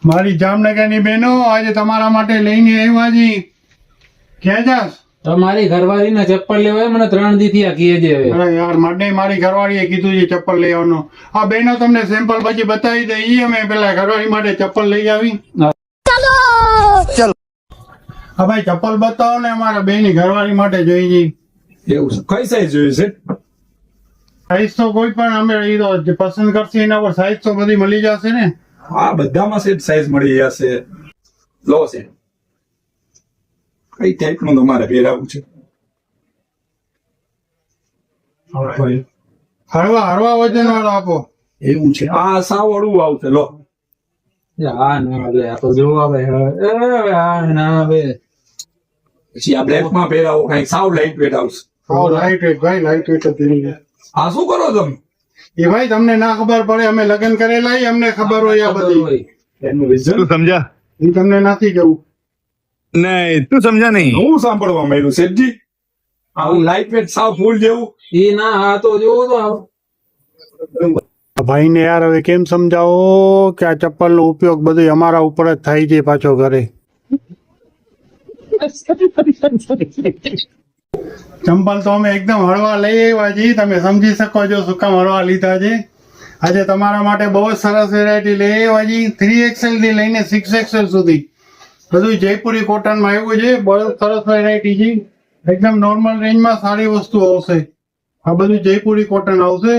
મારી જામનગરની બહેનો આજે તમારા માટે લઈને આવ્યા છી. ક્યાં જાસ? તમારી ઘરવાળી ને ચપ્પલ લેવાય મને 3 દી થી કીએ છે હવે. અરે યાર માટે મારી ઘરવાળીએ કીધું છે ચપ્પલ લઈ આવવાનું. આ બહેનો તમને સેમ્પલ પછી બતાવી દઈએ. અમે પેલા ઘરવાળી માટે ચપ્પલ લઈ આવી. હા ભાઈ ચપ્પલ બતાવો ને અમારા બેની ઘરવાળી માટે જોઈએ. એવું છે. કઈ સાઈઝ જોઈએ છે? સાઈઝ તો કોઈ પણ અમે એ તો જે પસંદ કરશે એના પર સાઈઝ તો બધી મળી જશે ને. હા, બધામાં સેટ સાઈઝ મળી જશે. લો છે. કઈ ટાઈપ નું તમારે પહેરાવું છે? હળવા હળવા વજન વાળો આપો. એવું છે. આ સાવ હળવું આવશે. લો. આ ના આવે આ તો જો આવે આ ના આવે. પછી આ બ્લેક માં પહેરાવો કઈ સાવ લાઈટ વેટ આવશે. લાઈટ વેટ ભાઈ લાઈટ વેટ જ નહીં. આ શું કરો તમે? એ ભાઈ તમને ના ખબર પડે. અમે લગ્ન કરેલા અમને ખબર હોય આ બધી. એનું રીઝન તું સમજા એ તમને નથી કેવું. નહીં તું સમજા નહીં. હું સાંભળવા માંડ્યું સેઠજી. આવું લાઈટ વેટ સાવ ફૂલ જેવું. એ ના આ તો જોવો તો ભાઈને યાર હવે કેમ સમજાવો કે આ ચપ્પલ નો ઉપયોગ બધું અમારા ઉપર જ થાય છે પાછો ઘરે. ચંપલ તો અમે એકદમ હળવા લઈ આવ્યા છીએ. તમે સમજી શકો છો શું કામ હળવા લીધા છે. આજે તમારા માટે બહુ જ સરસ વેરાયટી લઈ આવ્યા છીએ. 3XL થી લઈને 6XL સુધી બધું જયપુરી કોટનમાં આવ્યું છે. બહુ સરસ વેરાયટી છે. એકદમ નોર્મલ રેન્જમાં સારી વસ્તુ આવશે. આ બધું જયપુરી કોટન આવશે.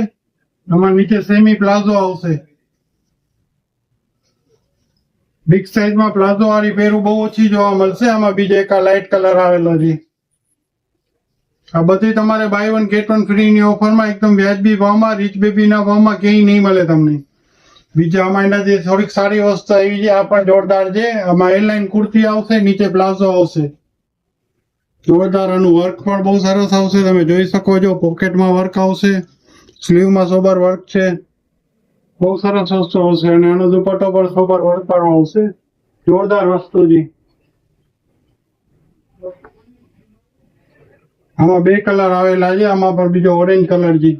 આમાં નીચે સેમી પ્લાઝો આવશે. બિગ સાઈઝમાં પ્લાઝો વાળી પહેરું બહુ ઓછી જોવા મળશે. આમાં બીજો એક લાઇટ કલર આવેલો છે. આ બધી તમારે બાય 1 ગેટ 1 ફ્રી ની ઓફરમાં એકદમ વ્યાજબી ભાવમાં રીચ બેબીના ભાવમાં ક્યાંય નહીં મળે તમને. બીજા આમાં એનાથી થોડીક સારી વસ્તુ આવી છે. આ પણ જોરદાર છે. આમાં એરલાઇન કુર્તી આવશે. નીચે પ્લાઝો આવશે. જોરદાર આનું વર્ક પણ બહુ સરસ આવશે. તમે જોઈ શકો છો. પોકેટમાં વર્ક આવશે. સ્લીવમાં સોબર વર્ક છે. બહુ સરસ વસ્તુ આવશે. અને આનો દુપટ્ટો પણ સોબર વર્ક વાળો આવશે. જોરદાર વસ્તુ છે. આમાં 2 કલર આવેલા છે. આમાં પણ બીજો ઓરેન્જ કલર છે.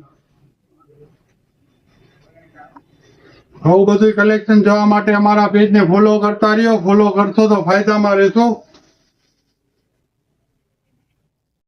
આવું બધું કલેક્શન જોવા માટે અમારા પેજને ફોલો કરતા રહ્યો. ફોલો કરશો તો ફાયદામાં રહેશો.